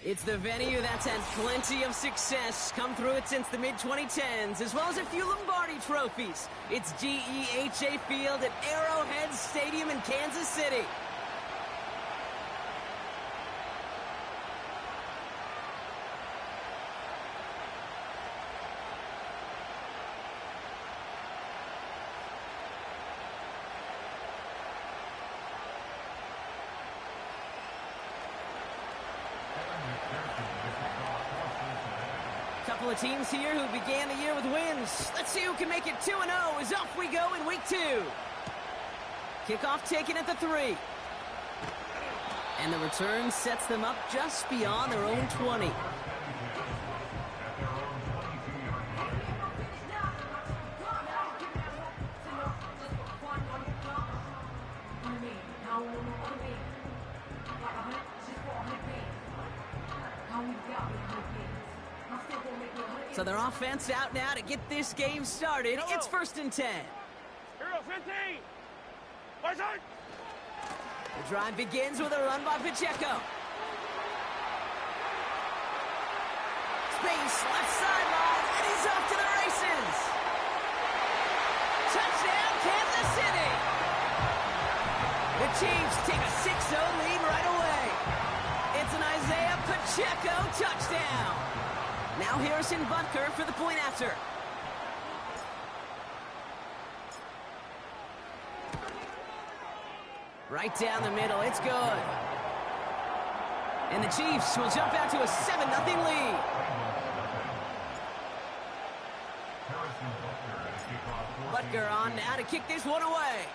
It's the venue that's had plenty of success, come through it since the mid-2010s, as well as a few Lombardi trophies. It's GEHA Field at Arrowhead Stadium in Kansas City. Couple of teams here who began the year with wins. Let's see who can make it 2-0 as off we go in week 2. Kickoff taken at the 3. And the return sets them up just beyond their own 20. So their offense out now to get this game started. It's 1st and 10. Hero 15. The drive begins with a run by Pacheco. Space, left sideline, and he's off to the races. Touchdown, Kansas City. The Chiefs take a 6-0 lead right away. It's an Isaiah Pacheco touchdown. Now Harrison Butker for the point after. Right down the middle, it's good. And the Chiefs will jump out to a 7-0 lead. Butker on now to kick this one away.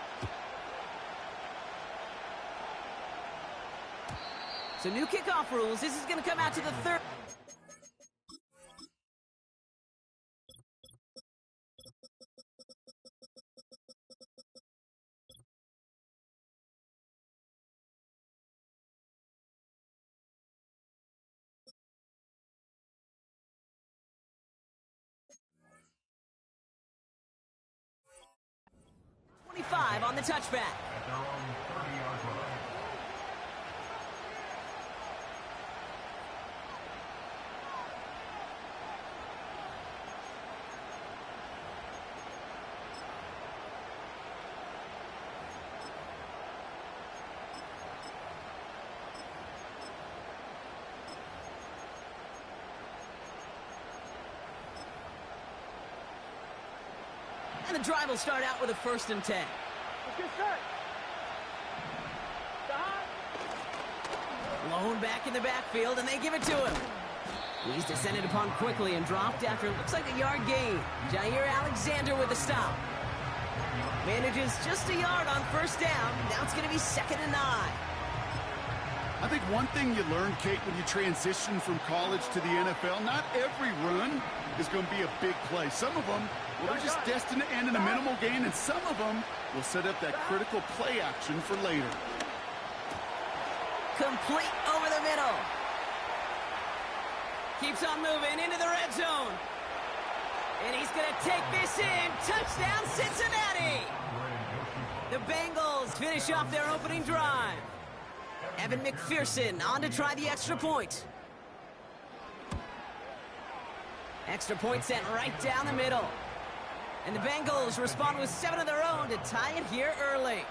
So new kickoff rules. This is going to come out to the 3rd. On the touchback. And the drive will start out with a 1st and 10. Lone back in the backfield, and they give it to him. He's descended upon quickly and dropped after it looks like a yard gain. Jair Alexander with the stop. Manages just a yard on 1st down. Now it's going to be 2nd and 9. I think one thing you learn, Kate, when you transition from college to the NFL, not every run is going to be a big play. Some of them, well, they're just destined to end in a minimal gain, and some of them will set up that critical play action for later. Complete over the middle. Keeps on moving into the red zone. And he's going to take this in. Touchdown, Cincinnati. The Bengals finish off their opening drive. Evan McPherson on to try the extra point. Extra point sent right down the middle. And the Bengals respond with 7 of their own to tie it here early.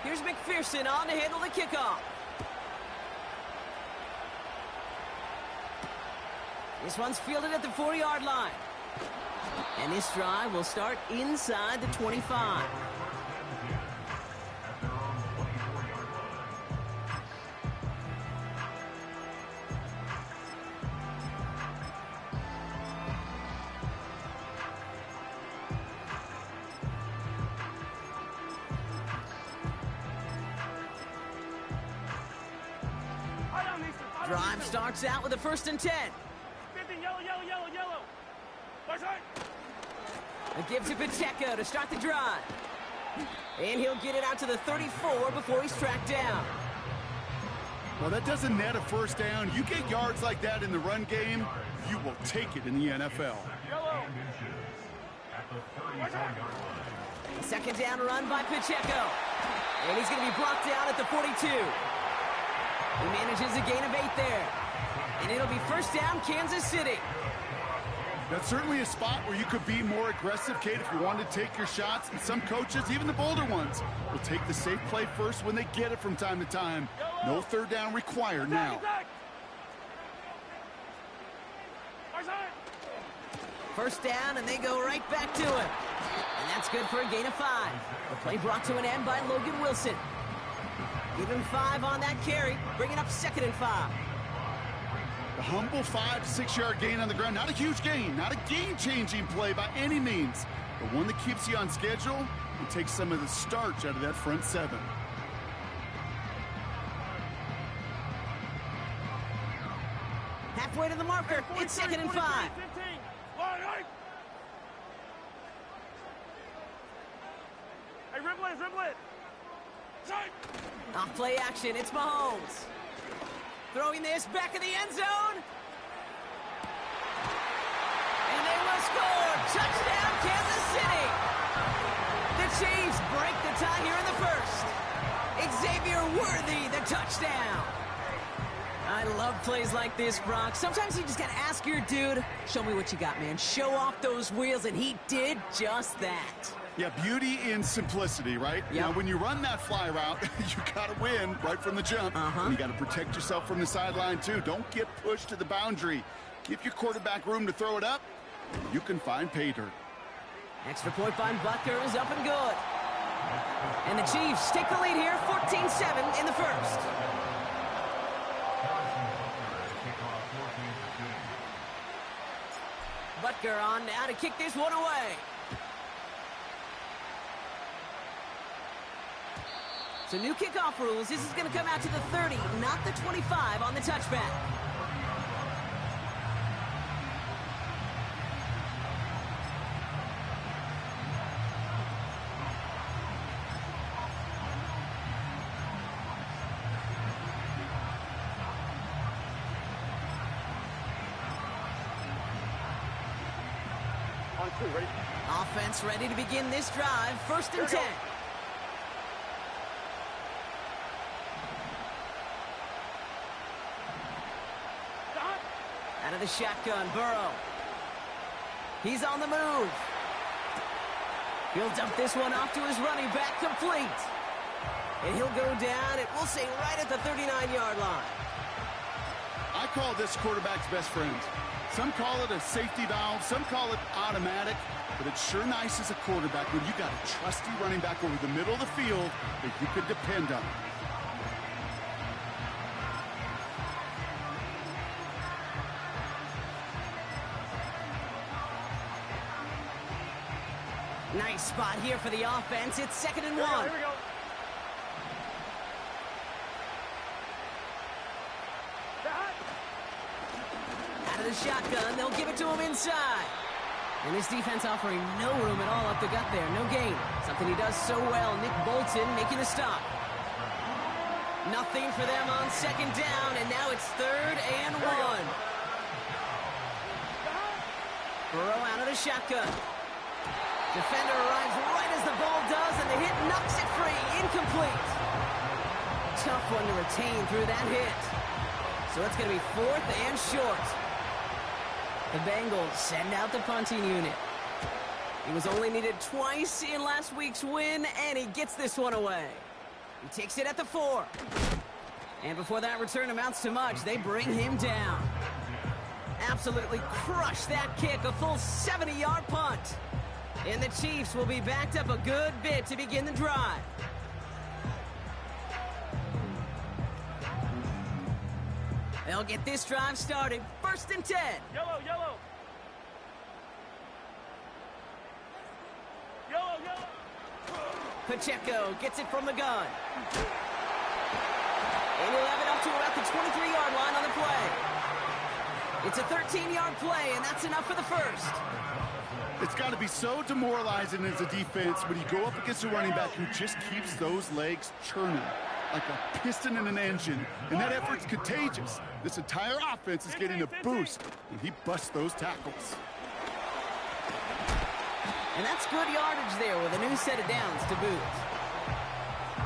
Here's McPherson on to handle the kickoff. This one's fielded at the 4-yard line. And this drive will start inside the 25. Drive starts out with a 1st and 10. 50, yellow. It gives to Pacheco to start the drive. And he'll get it out to the 34 before he's tracked down. Well, that doesn't net a first down. You get yards like that in the run game, you will take it in the NFL. Yellow. Second down run by Pacheco. And he's going to be brought down at the 42. He manages a gain of 8 there. And it'll be first down, Kansas City. That's certainly a spot where you could be more aggressive, Kate, if you want to take your shots. And some coaches, even the bolder ones, will take the safe play first when they get it from time to time. No third down required now. First down, and they go right back to him. And that's good for a gain of 5. The play brought to an end by Logan Wilson. Give him 5 on that carry, bringing up 2nd and 5. The humble 5 to 6 yard gain on the ground. Not a huge gain, not a game-changing play by any means, but one that keeps you on schedule and takes some of the starch out of that front 7. Halfway to the marker, it's 2nd and 5. Hey, dribble it, dribble it. Off play action, it's Mahomes. Throwing this back in the end zone. And they will score. Touchdown, Kansas City. The Chiefs break the tie here in the first. Xavier Worthy, the touchdown. I love plays like this, Brock. Sometimes you just got to ask your dude, show me what you got, man. Show off those wheels, and he did just that. Yeah, beauty in simplicity, right? Yep. Now, when you run that fly route, you got to win right from the jump. And you got to protect yourself from the sideline, too. Don't get pushed to the boundary. Give your quarterback room to throw it up. You can find pay dirt. Extra point by Butker is up and good. And the Chiefs take the lead here, 14-7 in the first. Butker on now to kick this one away. So new kickoff rules. This is going to come out to the 30, not the 25 on the touchback. On 2, ready? Offense ready to begin this drive. 1st and 10. Out of the shotgun, Burrow. He's on the move. He'll dump this one off to his running back, complete. And he'll go down, and we'll say right at the 39-yard line. I call this quarterback's best friend. Some call it a safety valve, some call it automatic, but it's sure nice as a quarterback when you got a trusty running back over the middle of the field that you could depend on. Nice spot here for the offense. It's 2nd and 1. Here we go. Out of the shotgun, they'll give it to him inside. And this defense offering no room at all up the gut there. No gain. Something he does so well. Nick Bolton making the stop. Nothing for them on 2nd down, and now it's 3rd and 1. Burrow out of the shotgun. Defender arrives right as the ball does, and the hit knocks it free. Incomplete. Tough one to retain through that hit. So it's going to be 4th and short. The Bengals send out the punting unit. He was only needed twice in last week's win, and he gets this one away. He takes it at the 4. And before that return amounts to much, they bring him down. Absolutely crushed that kick, a full 70-yard punt. And the Chiefs will be backed up a good bit to begin the drive. They'll get this drive started. 1st and 10. Yellow, yellow. Yellow, yellow. Pacheco gets it from the gun. And he'll have it up to about the 23-yard line on the play. It's a 13-yard play, and that's enough for the first. It's got to be so demoralizing as a defense when you go up against a running back who just keeps those legs churning. like a piston in an engine, and that effort's contagious. This entire offense is getting a boost when he busts those tackles. And that's good yardage there with a new set of downs to boot.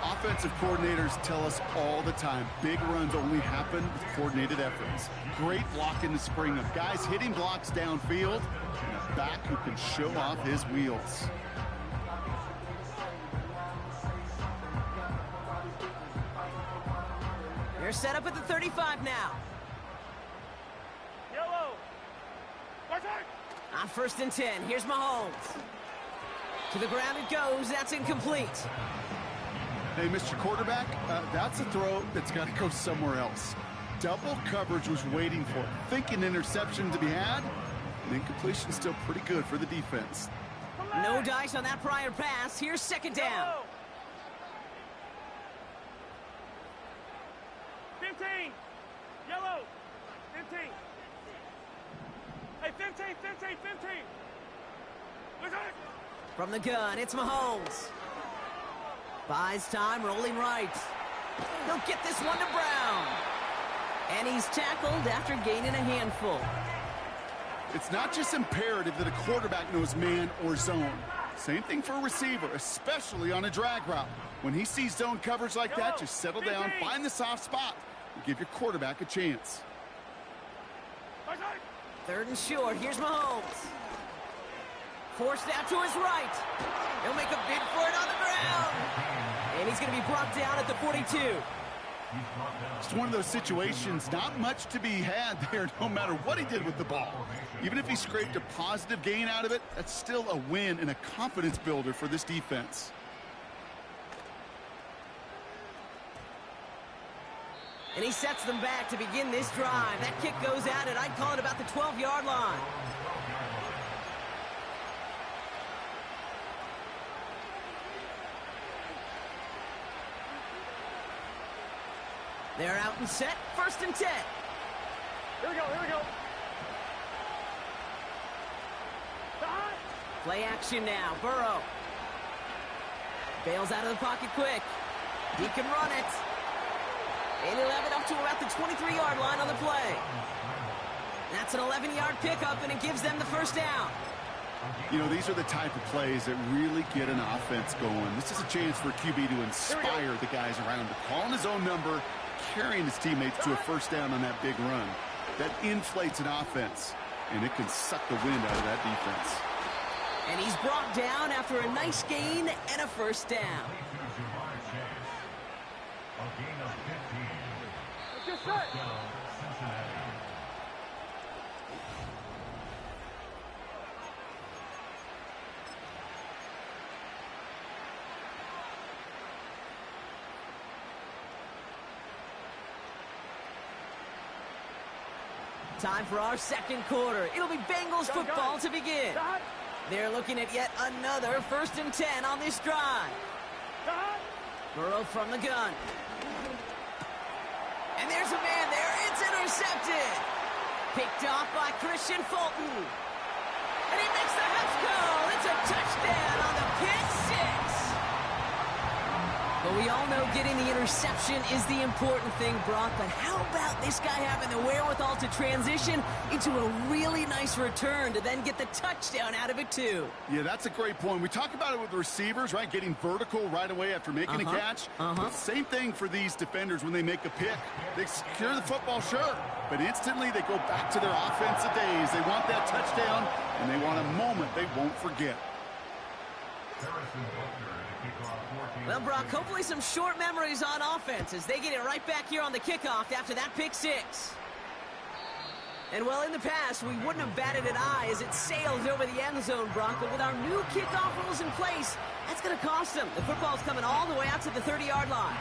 Offensive coordinators tell us all the time, big runs only happen with coordinated efforts. Great block in the spring of guys hitting blocks downfield, and a back who can show off his wheels. They're set up at the 35 now. Yellow. On 1st and 10, here's Mahomes. To the ground it goes. That's incomplete. Hey, Mr. Quarterback, that's a throw that's got to go somewhere else. Double coverage was waiting for it. Thinking interception to be had, and incompletion still pretty good for the defense. No dice on that prior pass. Here's 2nd down. 15. Yellow. 15. Hey, 15. Look at it. From the gun, it's Mahomes. Buys time, rolling right. He'll get this one to Brown. And he's tackled after gaining a handful. It's not just imperative that a quarterback knows man or zone. Same thing for a receiver, especially on a drag route. When he sees zone coverage like that, just settle down, find the soft spot, and give your quarterback a chance. 3rd and short, here's Mahomes. Forced out to his right. He'll make a bid for it on the ground. And he's going to be brought down at the 42. It's one of those situations, not much to be had there no matter what he did with the ball. Even if he scraped a positive gain out of it, that's still a win and a confidence builder for this defense. And he sets them back to begin this drive. That kick goes out at, I'd call it about the 12-yard line. They're out and set. 1st and 10. Here we go. Play action now. Burrow. Bails out of the pocket quick. He can run it. And he'll have it up to about the 23-yard line on the play. That's an 11-yard pickup, and it gives them the 1st down. You know, these are the type of plays that really get an offense going. This is a chance for QB to inspire the guys around him, calling his own number, carrying his teammates to a 1st down on that big run. That inflates an offense, and it can suck the wind out of that defense. And he's brought down after a nice gain and a 1st down. Get set. Time for our 2nd quarter. It'll be Bengals football to begin. They're looking at yet another 1st and 10 on this drive. Burrow from the gun. And there's a man there. It's intercepted. Picked off by Christian Fulton. And he makes the Huffs goal. It's a touchdown on the pick 6. But we all know getting the interception is the important thing, Brock. But how about this guy having the wherewithal to transition into a really nice return to then get the touchdown out of it, too? Yeah, that's a great point. We talk about it with the receivers, right? Getting vertical right away after making a catch. But same thing for these defenders when they make a pick. They secure the football, sure, but instantly they go back to their offensive days. They want that touchdown, and they want a moment they won't forget. Well, Brock, hopefully some short memories on offense as they get it right back here on the kickoff after that pick 6. And, well, in the past, we wouldn't have batted an eye as it sails over the end zone, Brock. But with our new kickoff rules in place, that's going to cost them. The football's coming all the way out to the 30-yard line.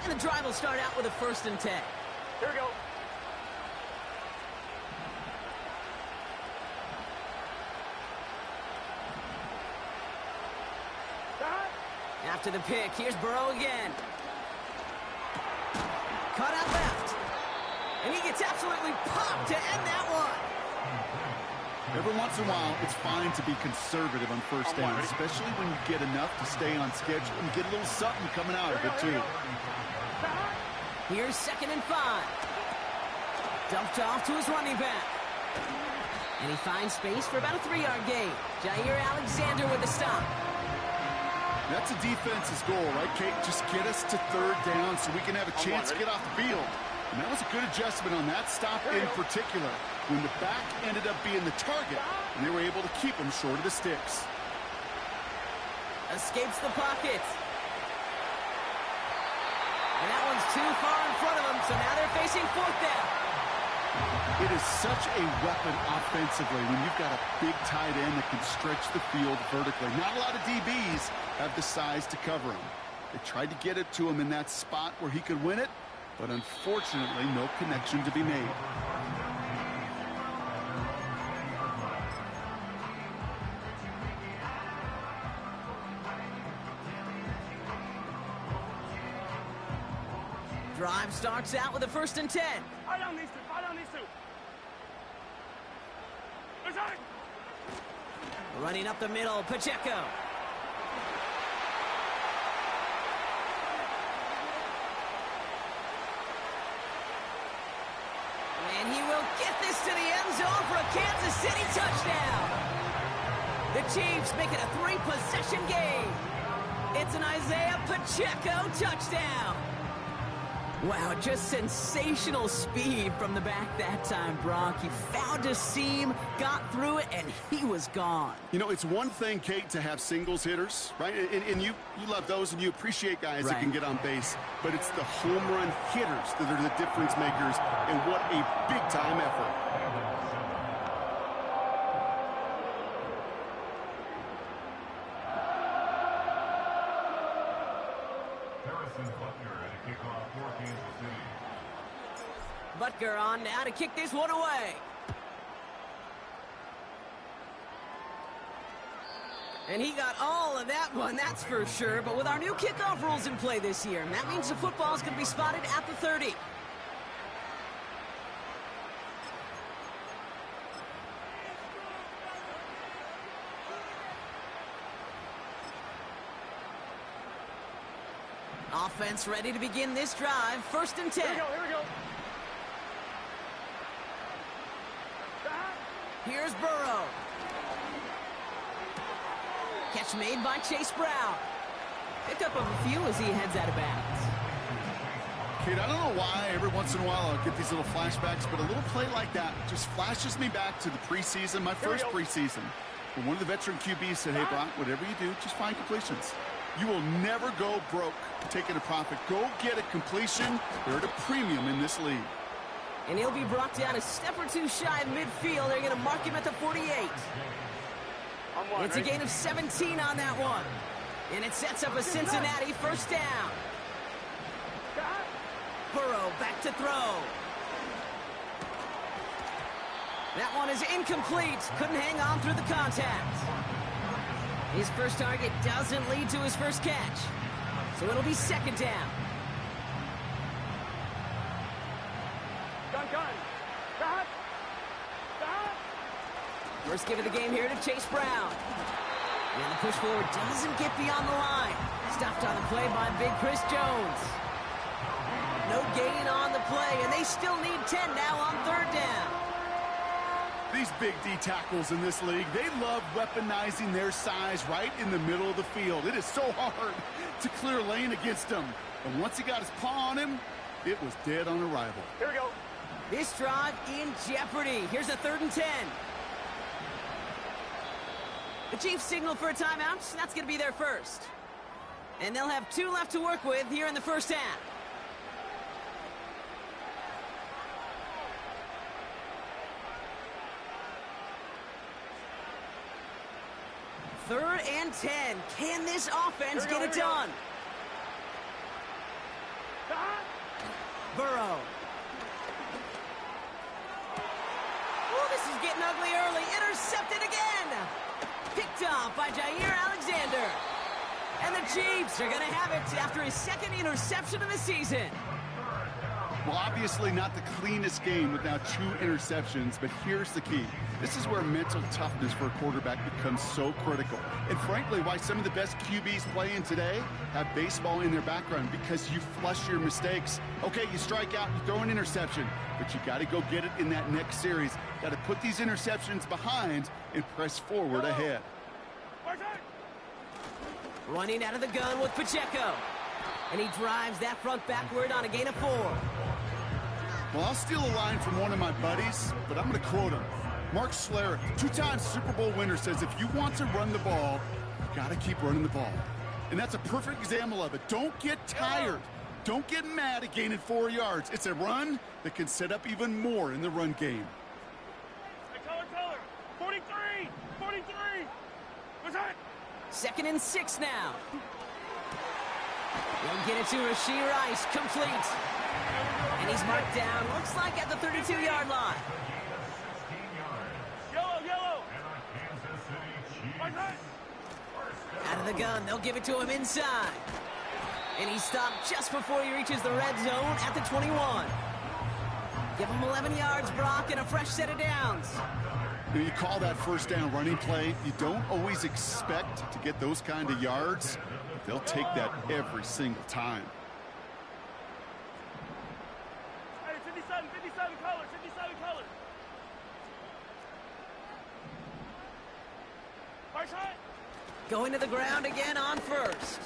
And the drive will start out with a 1st and 10. Here we go. After the pick, here's Burrow again. Cut out left. And he gets absolutely popped to end that one. Every once in a while, it's fine to be conservative on first down, especially when you get enough to stay on schedule and get a little something coming out of it, too. Here's 2nd and 5. Dumped off to his running back. And he finds space for about a 3-yard gain. Jair Alexander with the stop. That's a defense's goal, right, Kate? Just get us to 3rd down so we can have a chance to get off the field. And that was a good adjustment on that stop in particular, when the back ended up being the target, and they were able to keep him short of the sticks. Escapes the pocket. And that one's too far in front of them, so now they're facing 4th down. It is such a weapon offensively when you've got a big tight end that can stretch the field vertically. Not a lot of DBs have the size to cover him. They tried to get it to him in that spot where he could win it, but unfortunately, no connection to be made. Drive starts out with a 1st and 10. Fight on these two. Fight on these two. Inside. Running up the middle, Pacheco. And he will get this to the end zone for a Kansas City touchdown. The Chiefs make it a 3-possession game. It's an Isaiah Pacheco touchdown. Wow, just sensational speed from the back that time, Brock. He found a seam, got through it, and he was gone. You know, it's one thing, Kate, to have singles hitters, right? And you love those, and you appreciate guys that can get on base. But it's the home run hitters that are the difference makers, and what a big-time effort. Butker on now to kick this one away. And he got all of that one, that's for sure. But with our new kickoff rules in play this year, that means the football is going to be spotted at the 30. Offense ready to begin this drive. 1st and 10. Here we go. Here's Burrow. Catch made by Chase Brown. Pick up of a few as he heads out of bounds. Kate, I don't know why every once in a while I'll get these little flashbacks, but a little play like that just flashes me back to the preseason, my first preseason. When one of the veteran QBs said, hey, Brock, whatever you do, just find completions. You will never go broke taking a profit. Go get a completion. They're at a premium in this league. And he'll be brought down a step or two shy of midfield. They're going to mark him at the 48. It's a gain of 17 on that one. And it sets up a Cincinnati 1st down. Burrow back to throw. That one is incomplete. Couldn't hang on through the contact. His first target doesn't lead to his first catch. So it'll be 2nd down. First give of the game here to Chase Brown. And the push forward doesn't get beyond the line. Stopped on the play by big Chris Jones. No gain on the play, and they still need 10 now on 3rd down. These big D tackles in this league, they love weaponizing their size right in the middle of the field. It is so hard to clear lane against him. And once he got his paw on him, it was dead on arrival. Here we go. This drive in jeopardy. Here's a 3rd and 10. The Chiefs signal for a timeout. That's going to be their first. And they'll have 2 left to work with here in the first half. Third and 10. Can this offense get it done? Burrow. Oh, this is getting ugly early. Intercepted again. Picked off by Jair Alexander. And the Chiefs are going to have it after his 2nd interception of the season. Well, obviously not the cleanest game without 2 interceptions, but here's the key. This is where mental toughness for a quarterback becomes so critical. And frankly, why some of the best QBs playing today have baseball in their background, because you flush your mistakes. Okay, you strike out, you throw an interception, but you got to go get it in that next series. Got to put these interceptions behind and press forward ahead. Running out of the gun with Pacheco. And he drives that front backward on a gain of 4. Well, I'll steal a line from one of my buddies, but I'm going to quote him. Mark Schlereth, 2-time Super Bowl winner, says if you want to run the ball, you got to keep running the ball. And that's a perfect example of it. Don't get tired. Don't get mad at gaining 4 yards. It's a run that can set up even more in the run game. Hey, color. 43. 43. What's that? 2nd and 6 now. They'll get it to Rashee Rice, complete. And he's marked down, looks like at the 32-yard line. Yellow. What's that? Out of the gun, they'll give it to him inside. And he's stopped just before he reaches the red zone at the 21. Give him 11 yards, Brock, and a fresh set of downs. When you call that first down running play, you don't always expect to get those kind of yards. But they'll take that every single time. Hey, 57 colors. First hit. Going to the ground again on first.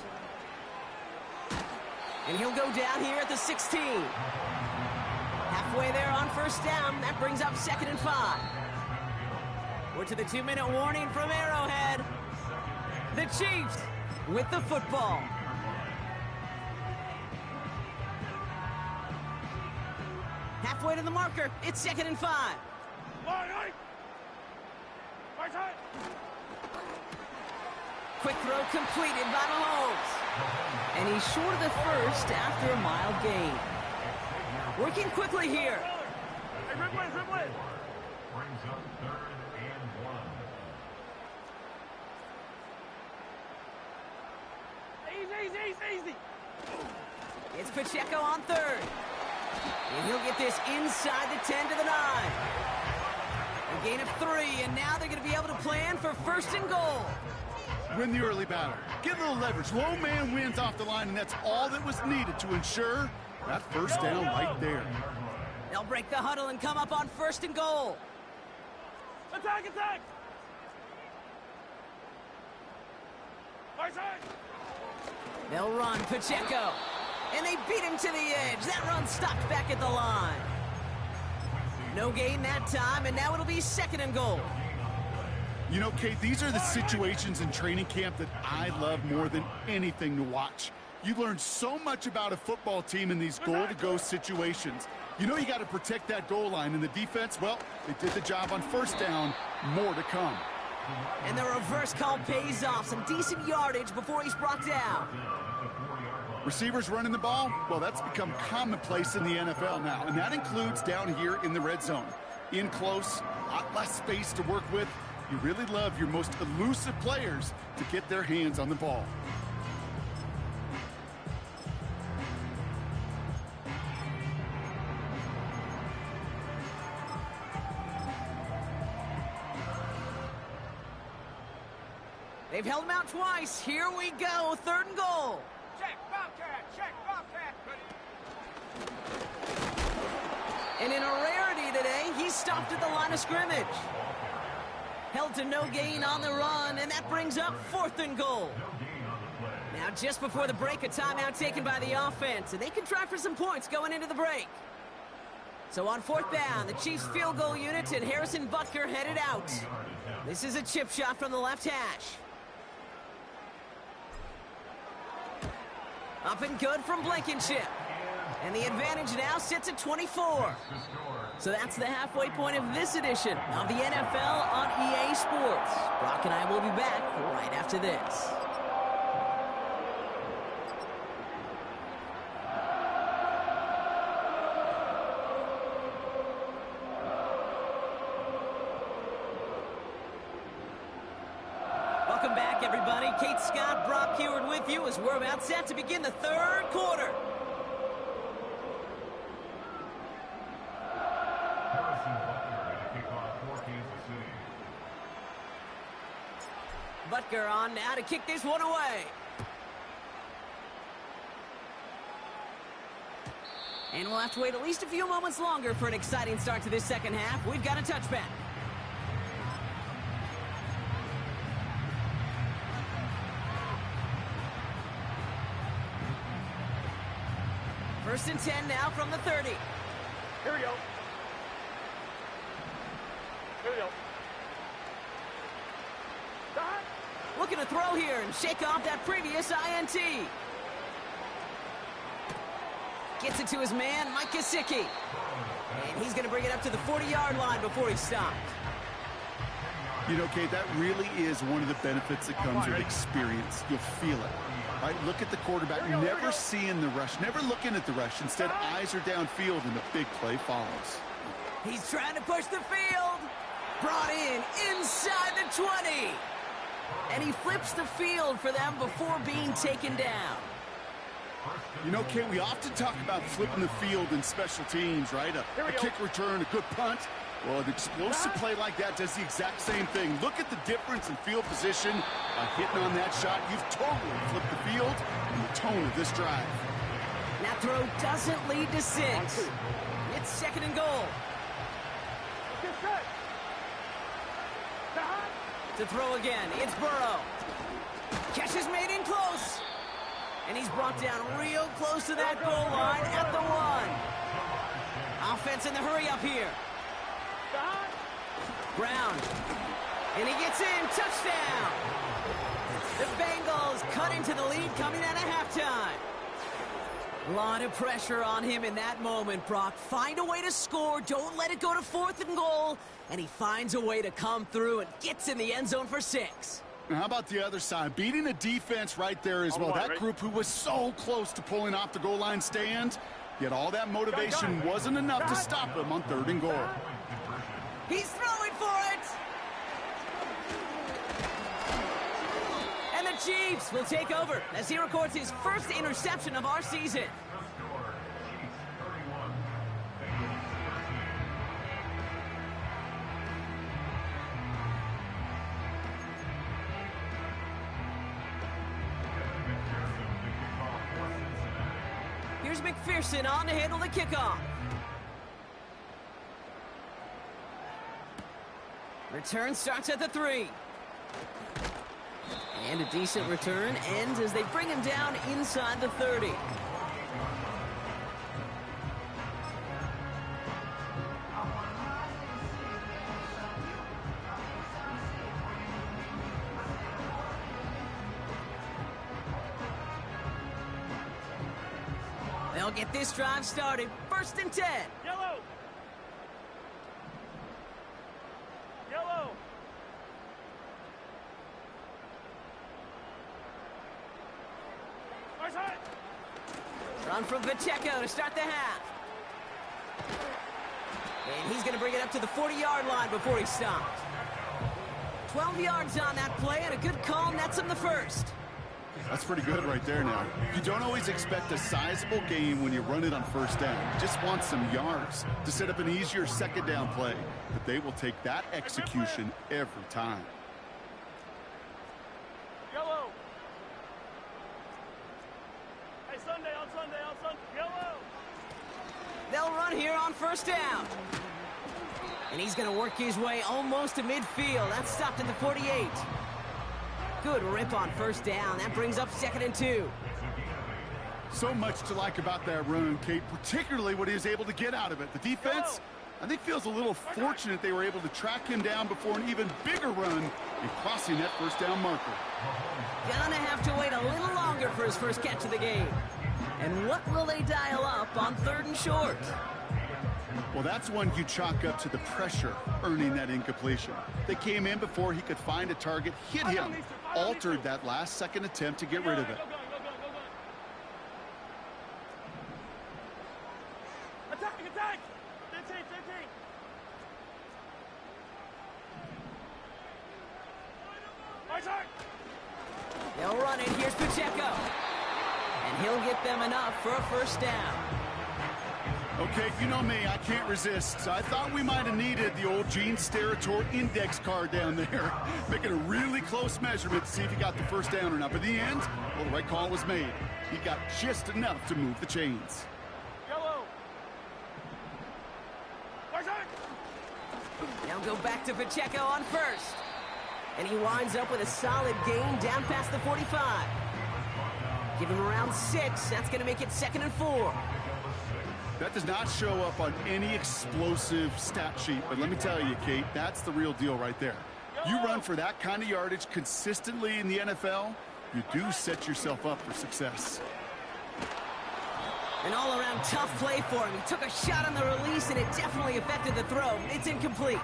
And he'll go down here at the 16. Halfway there on first down. That brings up 2nd and 5. We're to the 2-minute warning from Arrowhead. The Chiefs with the football. Halfway to the marker. It's 2nd and 5. First hit. Quick throw completed by Mahomes. And he's short of the first after a mild gain. Working quickly here. Hey, Ripley. Brings up 3rd and 1. Easy. It's Pacheco on 3rd. And he'll get this inside the 10 to the 9. A gain of 3, and now they're going to be able to plan for 1st and goal. Win the early battle. Get a little leverage. Low man wins off the line, and that's all that was needed to ensure that first down right there. They'll break the huddle and come up on 1st and goal. Attack. First hit. They'll run Pacheco. And they beat him to the edge. That run stopped back at the line. No gain that time, and now it'll be 2nd and goal. You know, Kate, these are the situations in training camp that I love more than anything to watch. You learn so much about a football team in these goal-to-go situations. You know you got to protect that goal line, and the defense, well, they did the job on first down. More to come. And the reverse call pays off. Some decent yardage before he's brought down. Receivers running the ball, well, that's become commonplace in the NFL now, and that includes down here in the red zone. In close, a lot less space to work with. You really love your most elusive players to get their hands on the ball. They've held him out twice. Here we go. 3rd and goal. Check, Bobcat. And in a rarity today, he's stopped at the line of scrimmage. Held to no gain on the run, and that brings up 4th and goal. Now, just before the break, a timeout taken by the offense, and they can try for some points going into the break. So on 4th down, the Chiefs field goal unit and Harrison Butker headed out. This is a chip shot from the left hash. Up and good from Blankenship. And the advantage now sits at 24. So that's the halfway point of this edition of the NFL on EA Sports. Brock and I will be back right after this. Welcome back, everybody. Kate Scott, Brock Heward with you as we're about set to begin the 3rd quarter. Harrison Butker to kick off for Kansas City. Butker on now to kick this one away. And we'll have to wait at least a few moments longer for an exciting start to this second half. We've got a touchback. First and 10 now from the 30. Here we go. Here we go. Looking to throw here and shake off that previous INT. Gets it to his man, Mike Gesicki. And he's going to bring it up to the 40-yard line before he stopped. You know, Kate, that really is one of the benefits that comes with experience. You'll feel it, right? Look at the quarterback, never seeing the rush, never looking at the rush. Instead, eyes are downfield, and the big play follows. He's trying to push the field. Brought in inside the 20. And he flips the field for them before being taken down. You know, Kate, we often talk about flipping the field in special teams, right? A kick return, a good punt. Well, an explosive play like that does the exact same thing. Look at the difference in field position. By hitting on that shot, you've totally flipped the field and the tone of this drive. That throw doesn't lead to 6. It's second and goal. Get set. To throw again, it's Burrow. Catch is made in close. And he's brought down real close to that goal line at the 1. Offense in the hurry up here. Brown. And he gets in. Touchdown. The Bengals cut into the lead coming out of halftime. A lot of pressure on him in that moment, Brock. Find a way to score. Don't let it go to 4th and goal. And he finds a way to come through and gets in the end zone for 6. Now, how about the other side? Beating the defense right there as well. That group who was so close to pulling off the goal line stand, yet all that motivation wasn't enough to stop him on 3rd and goal. He's throwing for it. And the Chiefs will take over as he records his first interception of our season. Here's McPherson on to handle the kickoff. Return starts at the 3. And a decent return ends as they bring him down inside the 30. They'll get this drive started. First and 10. Yellow. Yellow. My side. Run from Pacheco to start the half. And he's going to bring it up to the 40-yard line before he stopped. 12 yards on that play, and a good call nets him the first. That's pretty good right there now. You don't always expect a sizable gain when you run it on 1st down. You just want some yards to set up an easier 2nd down play. But they will take that execution every time. Yellow. Hey, Sunday on Sunday on Sunday. Yellow. They'll run here on 1st down. And he's going to work his way almost to midfield. That's stopped at the 48. Good rip on 1st down. That brings up 2nd and 2. So much to like about that run, Kate, particularly what he was able to get out of it. The defense, I think, feels a little fortunate they were able to track him down before an even bigger run and crossing that 1st down marker. Gonna have to wait a little longer for his first catch of the game. And what will they dial up on 3rd and short? Well, that's one you chalk up to the pressure earning that incompletion. They came in before he could find a target, hit him, altered that last-second attempt to get rid of it. Attack, attack! 15, 15. My side. They'll run it. Here's Pacheco. And he'll get them enough for a 1st down. Okay, you know me, I can't resist. I thought we might have needed the old Gene Steratore index card down there. Making a really close measurement to see if he got the first down or not. But in the end, well, the right call was made. He got just enough to move the chains. Yellow. Now go back to Pacheco on first. And he winds up with a solid gain down past the 45. Give him around 6. That's going to make it 2nd and 4. That does not show up on any explosive stat sheet, but let me tell you, Kate, that's the real deal right there. You run for that kind of yardage consistently in the NFL, you do set yourself up for success. An all-around tough play for him. He took a shot on the release, and it definitely affected the throw. It's incomplete.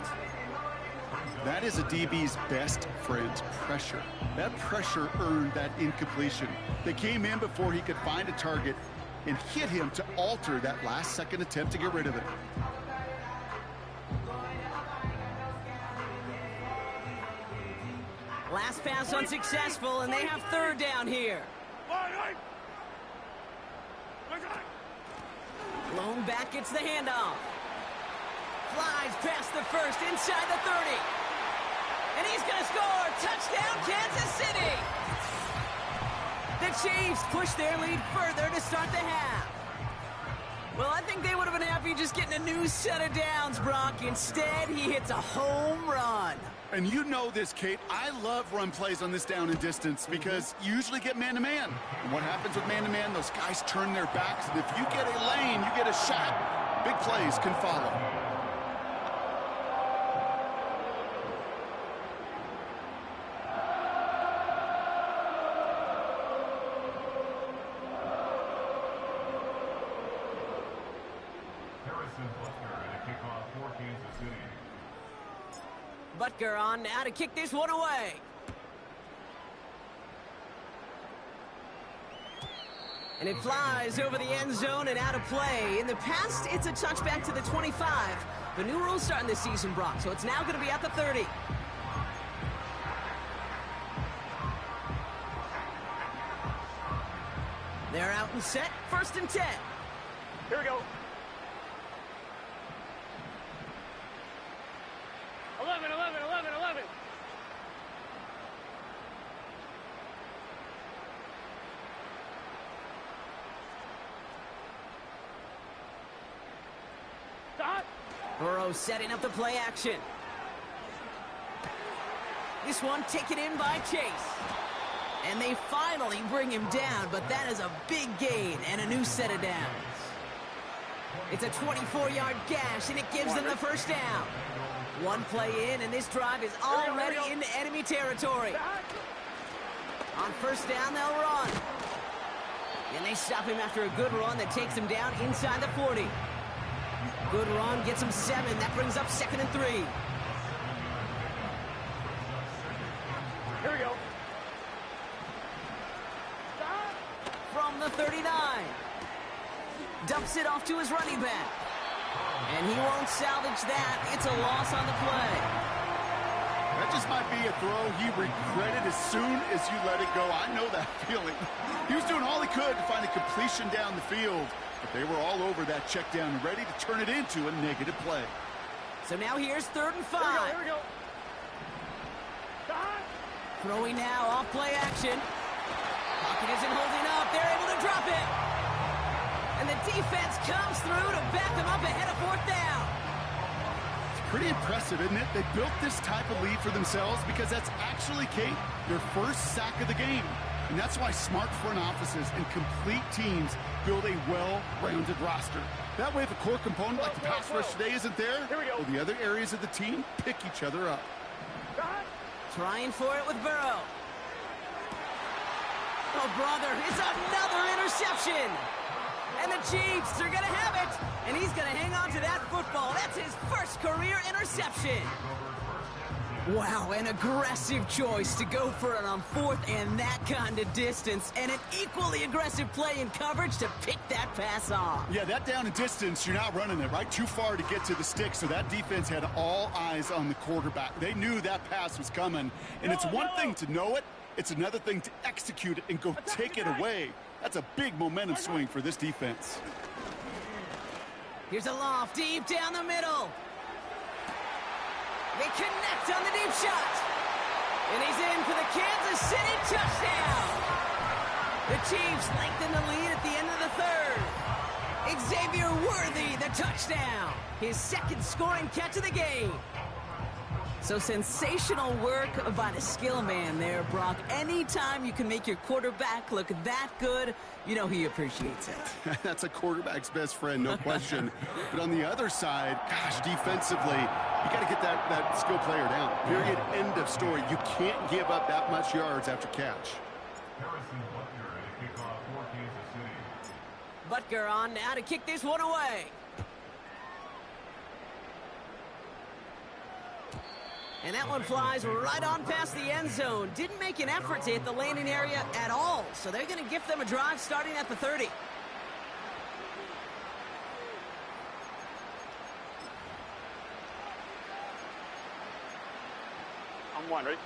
That is a DB's best friend, pressure. That pressure earned that incompletion. They came in before he could find a target and hit him to alter that last-second attempt to get rid of it. Last pass unsuccessful, and they have 3rd down here. Lone back gets the handoff. Flies past the 1st, inside the 30. And he's going to score. Touchdown, Kansas City. The Chiefs push their lead further to start the half. Well, I think they would have been happy just getting a new set of downs, Brock. Instead, he hits a home run. And you know this, Kate. I love run plays on this down and distance because you usually get man-to-man. And what happens with man-to-man, those guys turn their backs, and if you get a lane, you get a shot. Big plays can follow. Butker on now to kick this one away. And it flies over the end zone and out of play. In the past, it's a touchback to the 25. The new rules starting this season, Brock, so it's now going to be at the 30. They're out and set, 1st and 10. Here we go. 11. Stop. Burrow setting up the play action. This one taken in by Chase. And they finally bring him down, but that is a big gain and a new set of downs. It's a 24-yard gash, and it gives them the 1st down. One play in, and this drive is already into enemy territory. On 1st down, they'll run. And they stop him after a good run that takes him down inside the 40. Good run, gets him 7. That brings up 2nd and 3. Here we go. From the 39. Dumps it off to his running back. And he won't salvage that. It's a loss on the play. That just might be a throw he regretted as soon as you let it go. I know that feeling. He was doing all he could to find a completion down the field, but they were all over that check down, ready to turn it into a negative play. So now here's 3rd and 5. Here we go. Throwing now off play action. Pocket isn't holding up. They're able to drop it. And the defense comes through to back them up ahead of 4th down. It's pretty impressive, isn't it? They built this type of lead for themselves because that's actually, Kate, their 1st sack of the game. And that's why smart front offices and complete teams build a well-rounded roster. That way, if a core component like the pass rush today isn't there, well, the other areas of the team pick each other up. Trying for it with Burrow. Oh, brother, it's another interception. And the Chiefs are going to have it. And he's going to hang on to that football. That's his 1st career interception. Wow, an aggressive choice to go for it on 4th and that kind of distance. And an equally aggressive play in coverage to pick that pass off. Yeah, that down and distance, you're not running it, right? Too far to get to the stick, so that defense had all eyes on the quarterback. They knew that pass was coming. And it's one thing to know it. It's another thing to execute it and go take it away. That's a big momentum swing for this defense. Here's a loft deep down the middle. They connect on the deep shot. And he's in for the Kansas City touchdown. The Chiefs lengthen the lead at the end of the third. Xavier Worthy, the touchdown. His second scoring catch of the game. So sensational work by the skill man there, Brock. Anytime you can make your quarterback look that good, you know he appreciates it. That's a quarterback's best friend, no question. But on the other side, gosh, defensively, you got to get that skill player down. Period, end of story. You can't give up that much yards after catch. Butker on now to kick this one away. And that one flies right on past the end zone. Didn't make an effort to hit the landing area at all. So they're going to gift them a drive starting at the 30. I'm one, ready?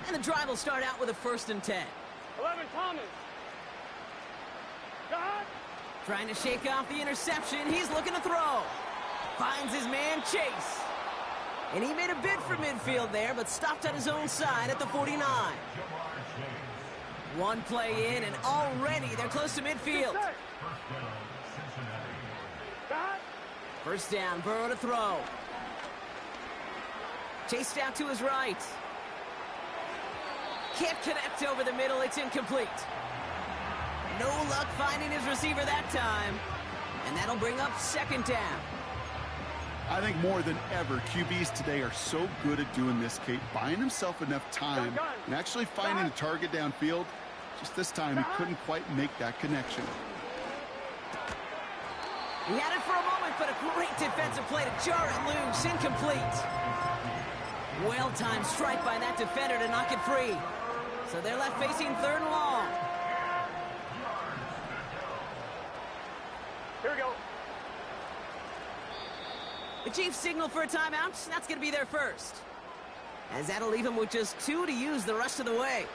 And the drive will start out with a 1st and 10. 11, Thomas. God. Trying to shake off the interception. He's looking to throw. Finds his man Chase. And he made a bid for midfield there, but stopped on his own side at the 49. One play in, and already they're close to midfield. First down, Burrow to throw. Chased out to his right. Can't connect over the middle. It's incomplete. No luck finding his receiver that time. And that'll bring up 2nd down. I think more than ever, QBs today are so good at doing this, Kate, buying himself enough time and actually finding a target downfield. Just this time, he couldn't quite make that connection. He had it for a moment, but a great defensive play to jar it loose. Incomplete. Well-timed strike by that defender to knock it free. So they're left facing 3rd and long. Here we go. The Chiefs signal for a timeout. That's going to be their first. As that'll leave him with just 2 to use the rest of the way.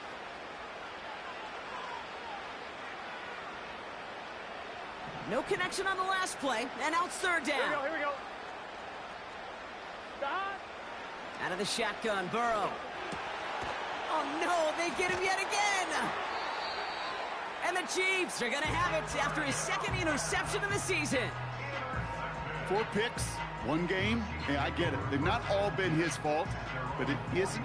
No connection on the last play. And now it's 3rd down. Here we go. Stop. Out of the shotgun, Burrow. Oh, no, they get him yet again. And the Chiefs are going to have it after his 2nd interception of the season. 4 picks, 1 game. Hey, I get it. They've not all been his fault, but it isn't.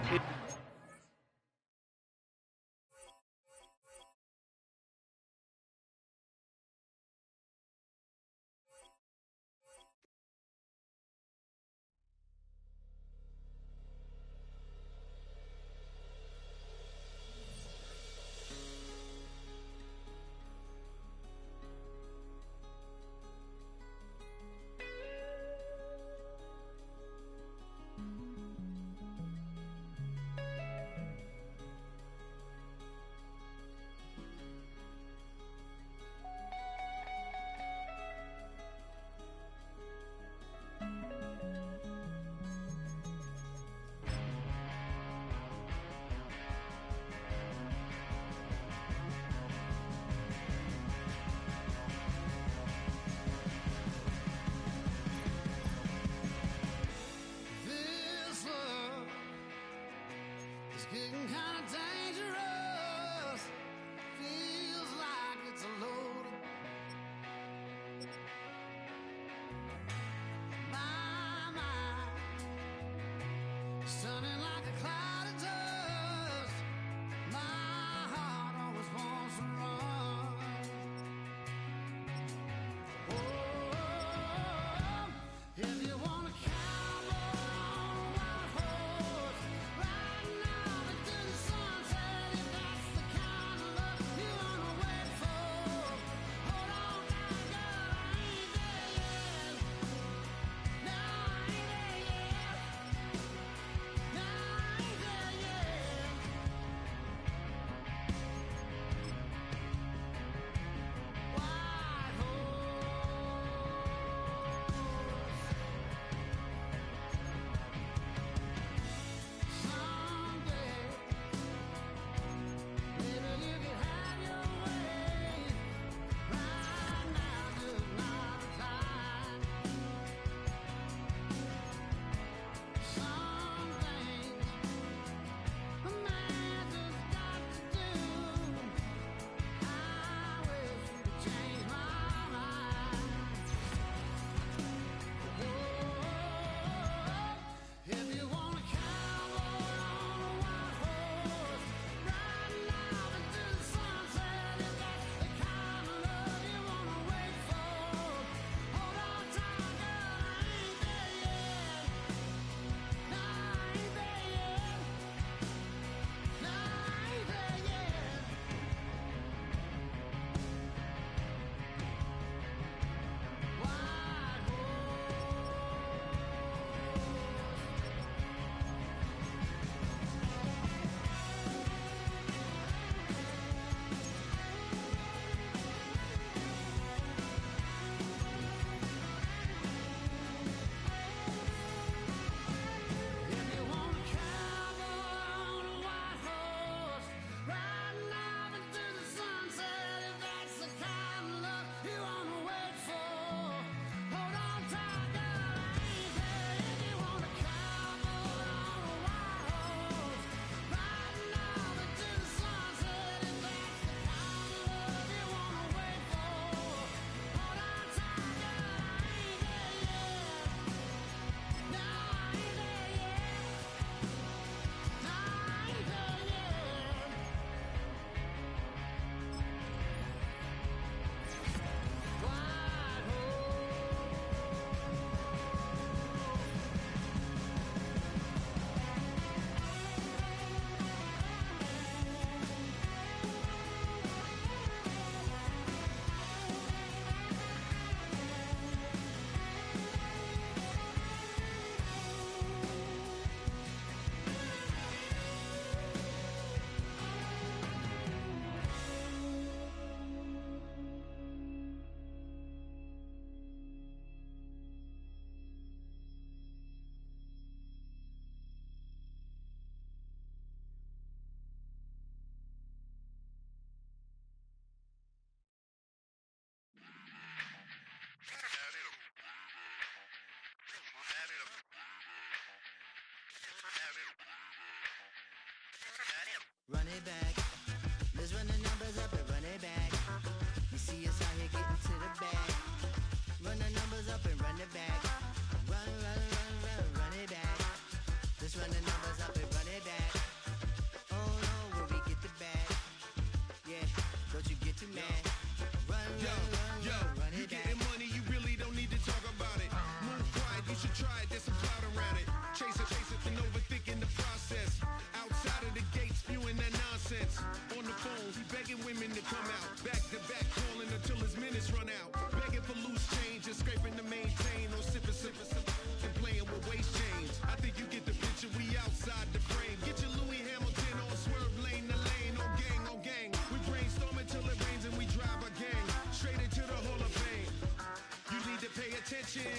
attention.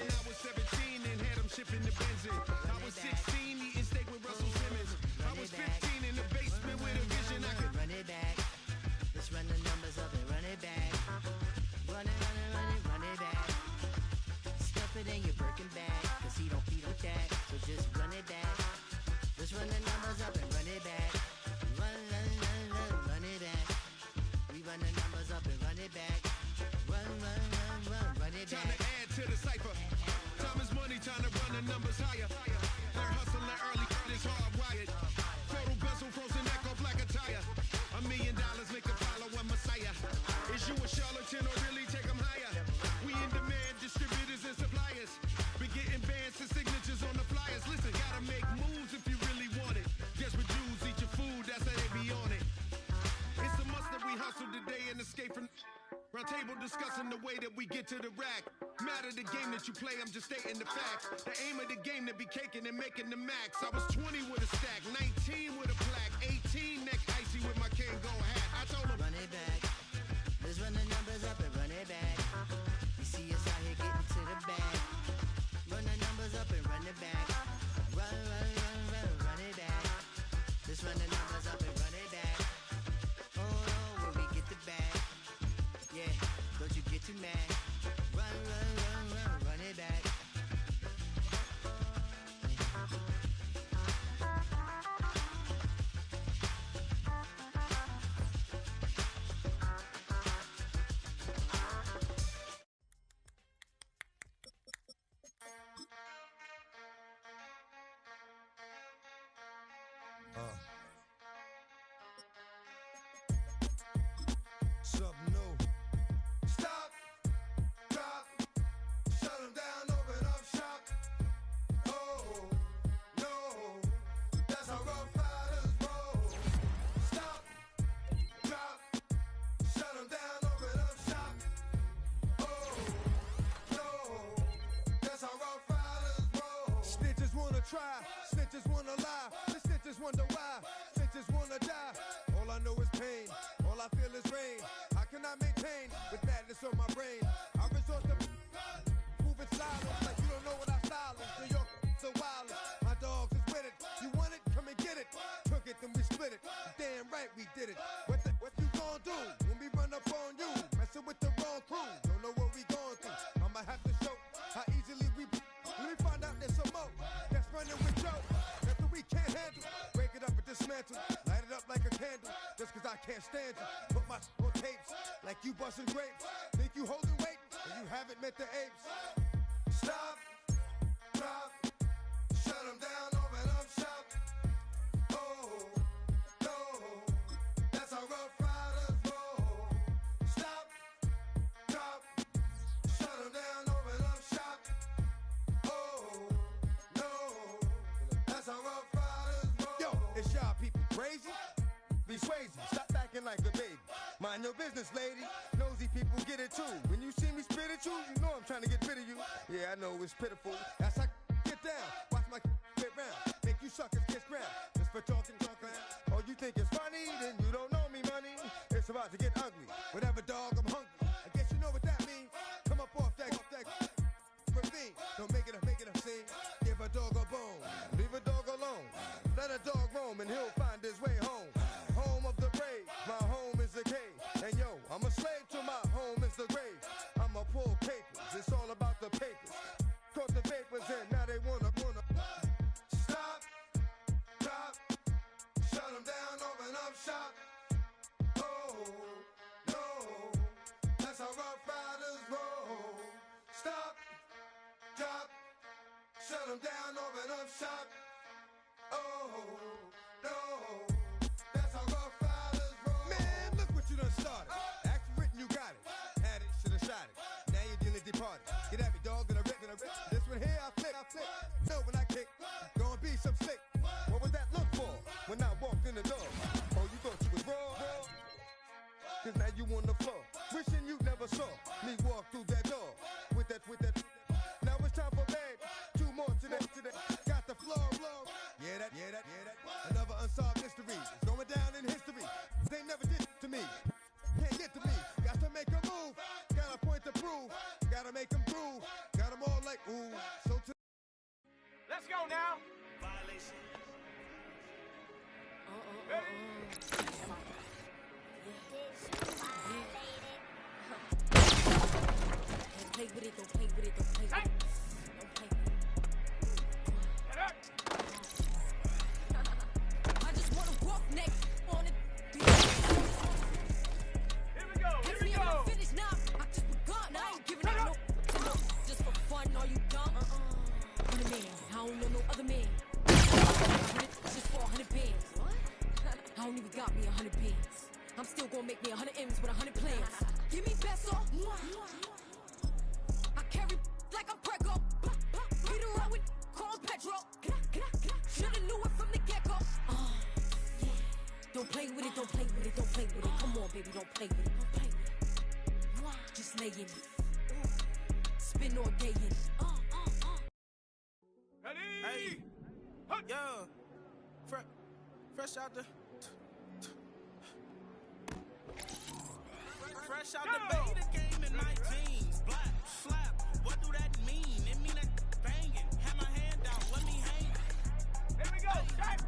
I was 17 and had them shipping the Benzin. I was 16 eating steak with Russell Simmons. I was 15 in the basement with a vision. I could run it back. Let's run the numbers up and run it back. Run it back. Stuff it in your Birkin bag, cause he don't feed on that. So just run it back. Let's run the numbers up and run it back. Run it back. We run the numbers up and run it back. Run it back. time to add to the cipher. Time is money, time to run the numbers higher. Learn hustling early, this hardwired. Total bezel, frozen neck or black attire. $1 million make a follow a messiah. Is you a charlatan or really take them higher? We in demand, distributors and suppliers. Be getting bands and signatures on the flyers. Listen, gotta make moves if you really want it. Desperate Jews eat your food, that's how they be on it. It's a must that we hustle today and escape from round table discussing the way that we get to the rack. Matter the game that you play, I'm just stating the facts. The aim of the game to be caking and making the max. I was 20 with a stack, 19 with a plaque, 18 neck icy with my Kango hat. I told him, run it back. Let's run the numbers up and run it back. You see us out here getting to the bag. Run the numbers up and run it back. Run it back. Let's run the numbers up and run it back. Oh, when we get the bag. Yeah, don't you get too mad. Run it back. something new. Stop, drop, shut them down, open up shop. Oh, no, that's how Rough Riders roll. Stop, drop, shut them down, open up shop. Oh, no, that's how Rough Riders roll. Snitches wanna try, snitches wanna lie, the snitches wonder why, snitches wanna die. All I know is pain, all I feel is rain. How can I maintain with madness on my brain? I resort to moving silence like you don't know what I style is. New York so wild, my dogs is with it. You want it? Come and get it. Took it, then we split it. Damn right we did it. What you gonna do when we run up on you? Messing with the wrong crew. Don't know what we going through. I'ma have to show how easily we. Let me find out there's some more that's running with Joe. Nothing we can't handle. Break it up and dismantle. Light it up like a candle. Just cause I can't stand you. Put my on tapes like you busting grapes. Think you holding weight and you haven't met the apes. Stop, drop, shut them down, open up shop. Oh, no, that's how Rough Riders roll. Stop, drop, shut them down, open up shop. Oh, no, that's how Rough Riders roll. Yo, it's y'all people crazy? Be crazy, stop acting like a baby. Mind your business, lady. Nosy people get it too. When you see me spit at you, you know I'm trying to get rid of you. Yeah, I know it's pitiful. That's how get down. Watch my get round. Make you suckers kiss ground. Just for talking. Oh, you think it's funny? Then you don't know me, money. It's about to get ugly. Whatever, dog, I'm hungry. I guess you know what that means. Come up off that ravine. Don't make it a scene. Give a dog a bone. Leave a dog alone. Let a dog roam and he'll find his way home. Home of the brave. My home is a cave. And yo, I'm a slave to my home is the grave. I'ma pull papers. It's all about the papers. Caught the vapors and now they wanna. Stop, drop, shut them down, open up shop. Oh, no, that's how Rough Riders roll. Stop, drop, shut them down, open up shop. Oh, no, that's how Rough Riders roll. Man, look what you done started. Act written, you got it. Had it, shoulda shot it. Now you're dealing departed. Get at me, dog, gonna rip. This one here, I flip. No, when I kick, gonna be some slick. What was that look for when I walked in the door? Oh, you thought you was raw? Cause now you on the floor. Wishing you never saw me walk through that door. With that. Now it's time for bed. 2 more today. Got the floor. Yeah, that. Another unsolved mystery. It's going down in history. They never did to me. Can't get to me. Got to make a move. Got a point to prove. gotta make them prove. Got them all like, ooh. So to Let's go now. Violation. Don't play with it, don't play with it, don't play with it. Don't play with it. I just want to walk next on it. Here we go. Here we I'm go. finished now. I just begun. I ain't giving up no. Just for fun, are you dumb? I'm the man. I don't know no other man. Just for 100 bands. I don't even got me 100 bands. I'm still gonna make me 100 M's with 100 plans. Give me peso. I carry like I'm Prego. Get around with call Petro. Shoulda knew it from the get-go. Yeah. Don't play with it, don't play with it, don't play with it. Come on, baby, don't play with it, don't play with it. Just lay in it. Spin all day in it. Ready? Hey, yeah, fresh out the, fresh out the beta game in my jeans. Black, slap, what do that mean? It mean that banging. Have my hand out, let me hang. Here we go. Check.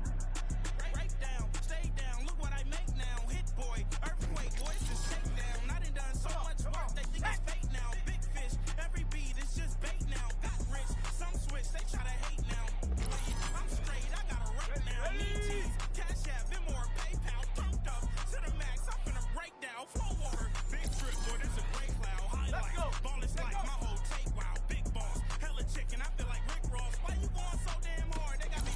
Break down, stay down. Look what I make now. Hit boy, earthquake, boys to shake down. I done done so much work, they think it's fake now. Big fish, every beat is just bait now. Got rich, some switch, they try to hate now. I'm straight, I got a right now. Need cheese, cash app, more PayPal. Pumped up to the max, I'm finna break down. Flow water, big trip, boy, this a great cloud. Highlights, ball is like my whole take, wow. Big boss, hella chicken, I feel like Rick Ross. Why you going so damn hard? They got me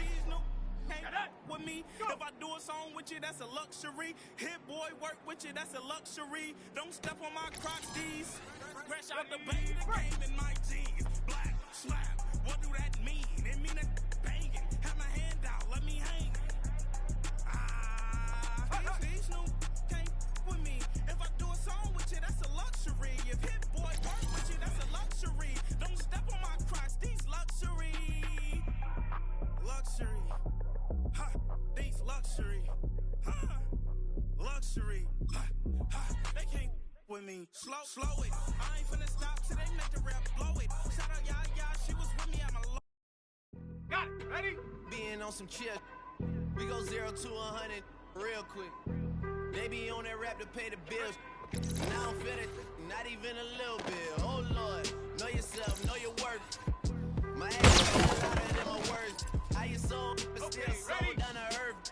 these new can't with me. If I do a song with you, that's a luxury. Hit boy, work with you, that's a luxury. Don't step on my Crocs, these. Fresh out the beta game in my jeans. Black, slap, what do that mean? It mean that banging. Have my hand out, let me hang. These new can't with me. If I do a song with you, that's a luxury. If hit boy, work with you, that's a luxury. Don't step on my Crocs, these luxury. Luxury. Ha, these luxury. Ha, luxury. Ha, ha, they can't with me. Slow it. I ain't finna stop till they make the rap blow it. Shout out, yeah, she was with me at my low. Got it. Ready? Being on some chill, we go 0 to 100 real quick. They be on that rap to pay the bills. And I don't feel it, not even a little bit. Oh Lord, know yourself, know your worth. My ass is louder than my words. How you soul, but still sold down to earth.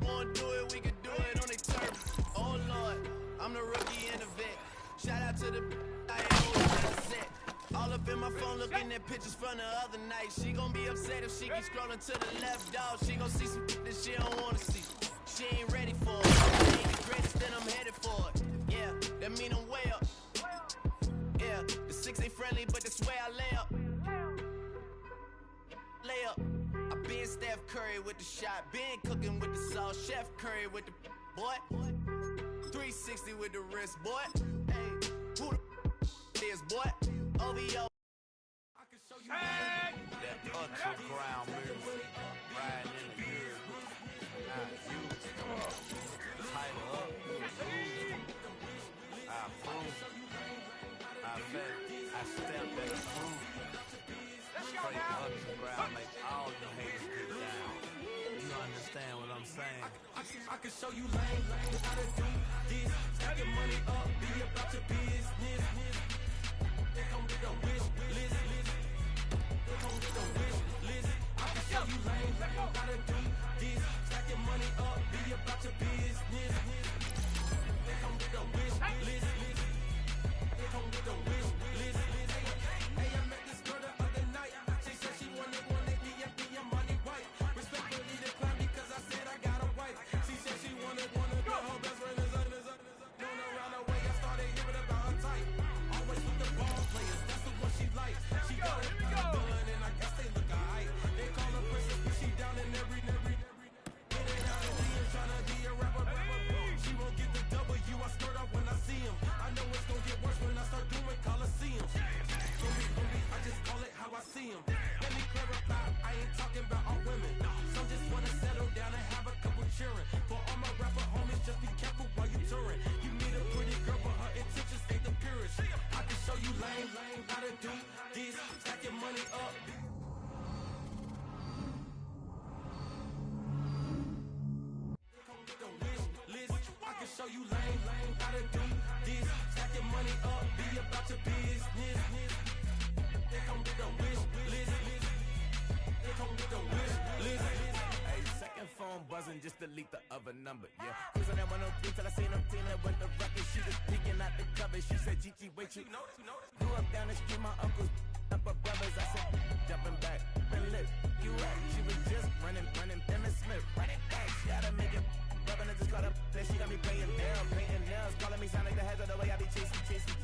Wanna do it, we can do it on the turf. Oh Lord, I'm the rookie and the vet. Shout out to the I ain't always set. All up in my phone looking at pictures from the other night. She gon' be upset if she keep scrolling to the left, dog. She gon' see some that she don't wanna see. She ain't ready for it. I ain't the greatest, then I'm headed for it. Yeah, that mean I'm way up. Yeah, the 6 ain't friendly, but that's where I lay up. Lay up. I been Steph Curry with the shot. Been cooking with the sauce. Chef Curry with the boy. 360 with the wrist, boy. Hey, who the is, boy? OVO. I can show you that underground music, riding in the years, not used, tighten up, I approve, I bet, I step and approve, straight underground, make all you haters get down. You understand what I'm saying? I can show you lame, how to do this. Stack your money up, be about your business. They come with a wish list. They come with a wish list. I can show you lame, how to do this. Stack your money up, be about your business. They come with a wish list. They come with a wish list. Hey, I met this girl the other night. She said she wanted me and be a money wife. Respectfully declined because I said I got a wife. She said she wanted her best friend is known around the way. I started hearing about her type. Always with the ball players, that's the one she likes. She got a villain and I guess they look alright. They call her princess, but she down in every. In and out of DMs trying to be around. do this. Stack your money up. I can show you lame, how to do this. Stack your money up, be about your business. They come with the wish list. They come with the wish list. Hey, second phone buzzing, just delete the other number, yeah. Cruising at 103 till I seen them team that went the ruckus. She was peeking out the cover. She said, Gigi, wait, you grew up down the street, my uncles up her brothers. I said, jumping back, and lit, you up. She was just running, Emmitt Smith, running back. She had to make it, rubbing it, just got up. Then she got me paying down, painting nails, calling me Sonic the Hedgehog, the way I be chasing.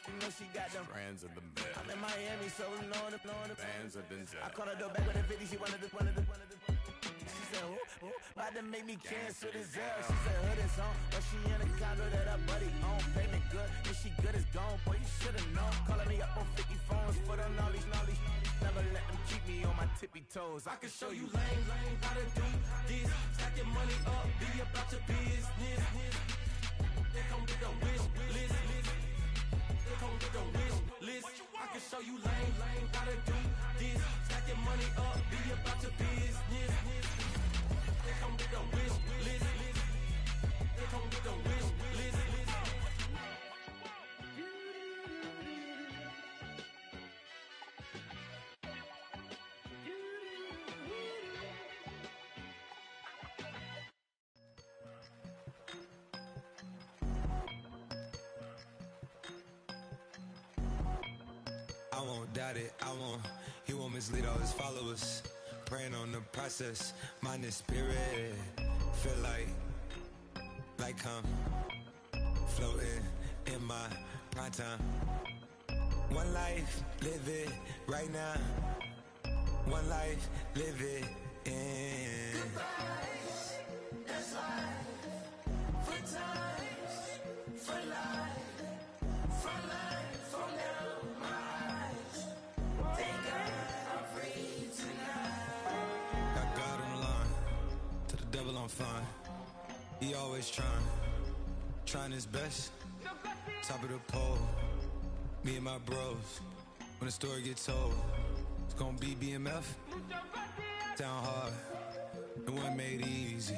You know she got them Brands of the best. I'm in Miami, so knowing the Bands of Denzel. I called her door back with a 50, she wanted the She said, ooh, about to make me cancel this L. She said, hood is on, but she in a condo that her buddy own. Payment good, and she good as gone. Boy, you should've known. Calling me up on 50 phones, foot on all these. Never let them keep me on my tippy toes. I can show you lame, how to do this. Stack your money up, be about your business. They come with the wish list. They come with the wish list. I can show you lame, how to do this. Stack your money up, be about your business. They come with the wish list. They come with the wish list. I won't doubt it, he won't mislead all his followers. Praying on the process, mind and spirit. Feel like I'm floating in my prime time. One life, live it right now. One life, live it in. Goodbyes, that's life. For times, for life. For life, for now, my eyes. Thank God I'm free tonight. Got God on the line, to the devil I'm fine. He always trying his best. Top of the pole, me and my bros. When the story gets told, it's gonna be BMF. Down hard, it wasn't made easy.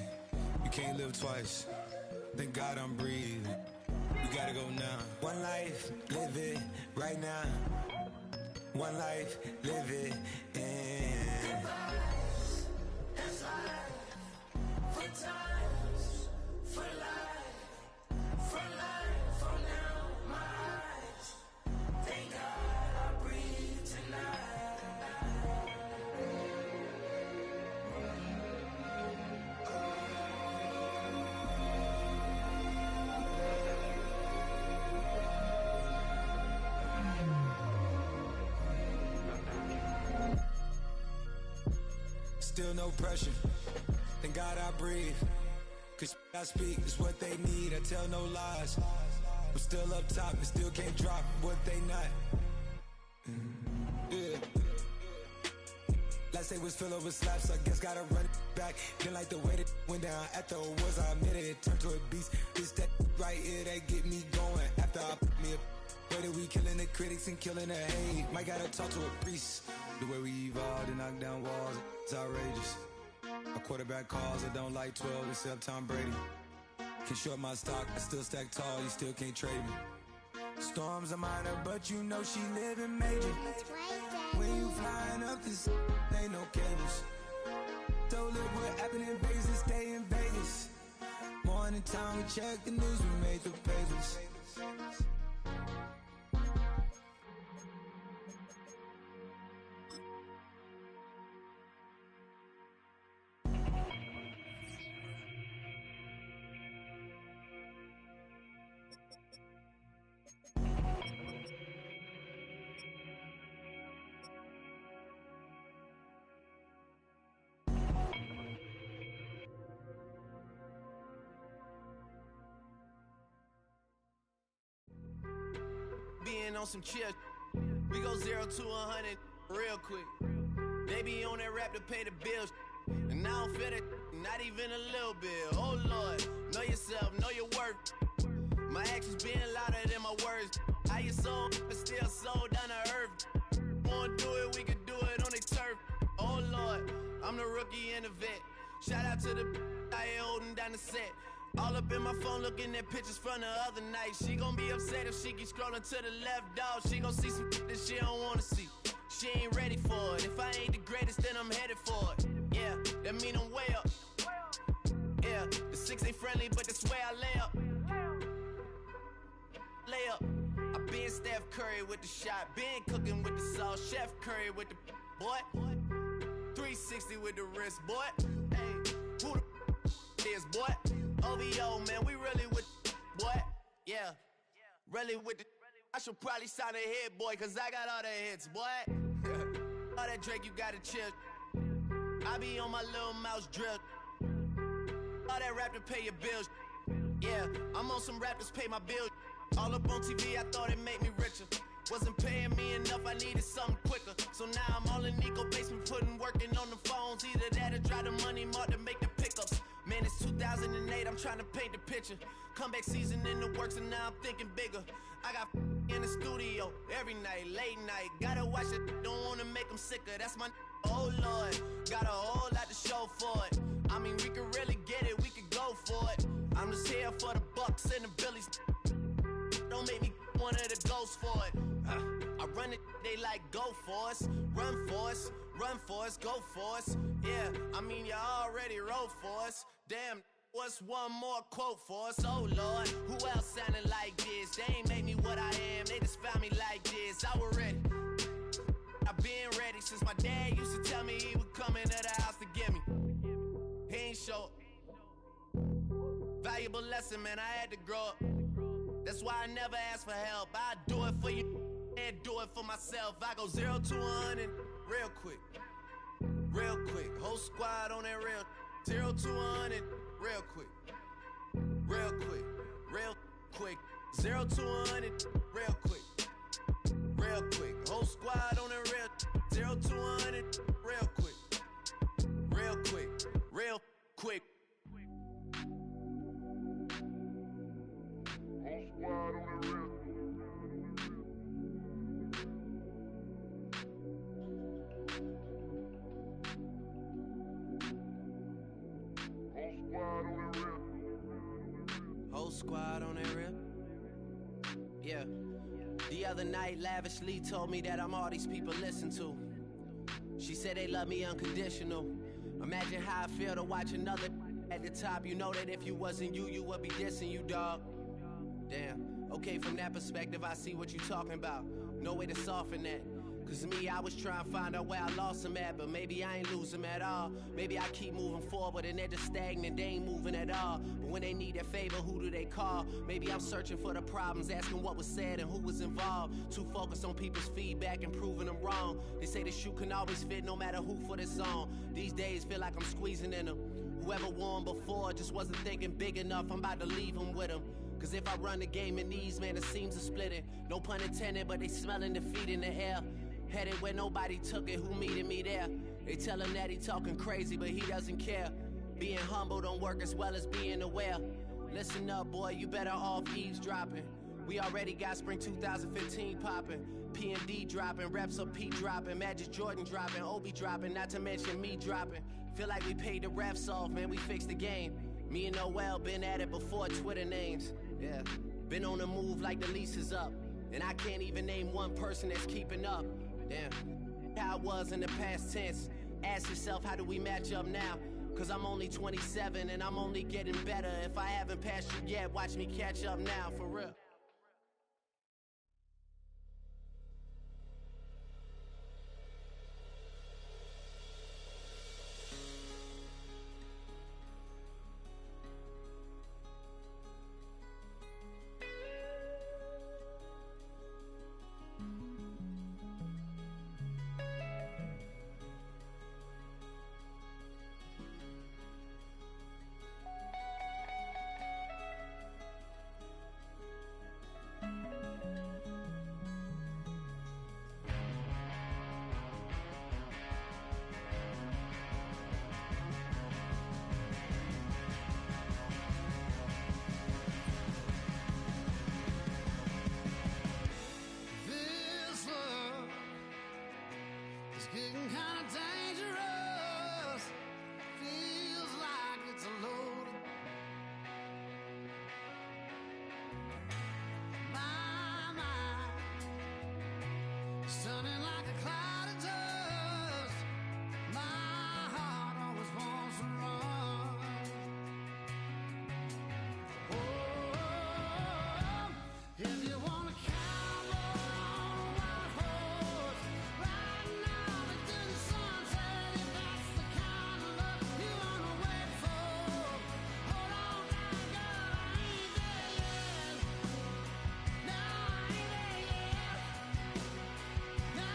You can't live twice. Thank God I'm breathing. We gotta go now. One life, live it right now. One life, live it in. Goodbyes, that's life. For times, for life. For life, for now, my eyes. Thank God I breathe tonight. Still no pressure. Thank God I breathe. Cause I speak is what they need. I tell no lies. I'm still up top and still can't drop what they not. Yeah. Last day was filled over slaps, I guess gotta run it back. Didn't like the way that went down after it was, I admit it turned to a beast. It's that right here that get me going. After I put me a way that we killing the critics and killing the hate. Might gotta talk to a priest. The way we evolved and knock down walls, it's outrageous. My quarterback calls, I don't like 12 except Tom Brady. Can short my stock, I still stack tall, you still can't trade me. Storms are minor, but you know she living major. When you flying up this, ain't no cables. Don't look what happened in Vegas and stay in Vegas. Morning time, we check the news, we made the pages. Being on some chill, we go 0 to 100 real quick. They be on that rap to pay the bills, and I don't feel it, not even a little bit. Oh Lord, know yourself, know your worth. My actions being louder than my words. How you sold, but still sold down to earth. Wanna do it, we can do it on the turf. Oh Lord, I'm the rookie and the vet. Shout out to the I ain't holding down the set. All up in my phone looking at pictures from the other night. She gon' be upset if she keeps scrolling to the left, dog. She gon' see some that she don't wanna see. She ain't ready for it. If I ain't the greatest, then I'm headed for it. Yeah, that mean I'm way up. Yeah, the 6 ain't friendly, but that's where I lay up. Lay up. I been Steph Curry with the shot. Been cooking with the sauce. Chef Curry with the boy. 360 with the wrist, boy. Hey, who the is, boy? OVO, man, we really with boy. Yeah, really with the. I should probably sign a hit, boy, cause I got all the hits, boy. All that Drake, you gotta chill. I be on my little mouse drip. All that rap to pay your bills. Yeah, I'm on some rappers pay my bills. All up on TV, I thought it made me richer. Wasn't paying me enough, I needed something quicker. So now I'm all in Nico basement, working on the phones. Either that or try the money mark to make the pickups. Man, it's 2008, I'm trying to paint the picture. Comeback season in the works and now I'm thinking bigger. I got in the studio every night, late night. Gotta watch it, don't wanna make them sicker. That's my oh Lord, got a whole lot to show for it. I mean, we could really get it, we could go for it. I'm just here for the Bucks and the Billies. Don't make me one of the ghosts for it. I run it, they like go for us, run for us, run for us, go for us. Yeah, I mean you already wrote for us. Damn, what's one more quote for us? Oh Lord, who else sounded like this? They ain't made me what I am, they just found me like this. I was ready, I've been ready since my dad used to tell me he would come into the house to get me. He ain't show up. Valuable lesson, man, I had to grow up. That's why I never ask for help. I do it for you and do it for myself. I go 0 to 100 real quick. Real quick. Whole squad on that real. 0 to 100 real quick. Real quick. Real quick. 0 to 100 real quick. Real quick. Whole squad on that real. 0 to 100 real quick. Real quick. Real quick. Whole squad on that rip. Yeah. The other night, Lavishly told me that I'm all these people listen to. She said they love me unconditional. Imagine how I feel to watch another at the top. You know that if you wasn't you, you would be dissing you, dog. Damn. Okay, from that perspective, I see what you talking about. No way to soften that. Cause me, I was trying to find out where I lost them at, but maybe I ain't lose them at all. Maybe I keep moving forward and they're just stagnant, they ain't moving at all. But when they need a favor, who do they call? Maybe I'm searching for the problems, asking what was said and who was involved. Too focused on people's feedback and proving them wrong. They say the shoe can always fit no matter who for the song. These days feel like I'm squeezing in them. Whoever won before just wasn't thinking big enough, I'm about to leave them with them. Cause if I run the game in these, man, the seams are splitting. No pun intended, but they smelling defeat in the air. Headed where nobody took it, who meeted me there? They tell him that he talking crazy, but he doesn't care. Being humble don't work as well as being aware. Listen up, boy, you better off eavesdropping. We already got spring 2015 popping. P&D dropping, reps up P dropping, Magic Jordan dropping, Obi dropping, not to mention me dropping. Feel like we paid the refs off, man, we fixed the game. Me and Noel been at it before Twitter names. Yeah, been on the move like the lease is up. And I can't even name one person that's keeping up. Damn, how it was in the past tense. Ask yourself, how do we match up now? Cause I'm only 27 and I'm only getting better. If I haven't passed you yet, watch me catch up now, for real.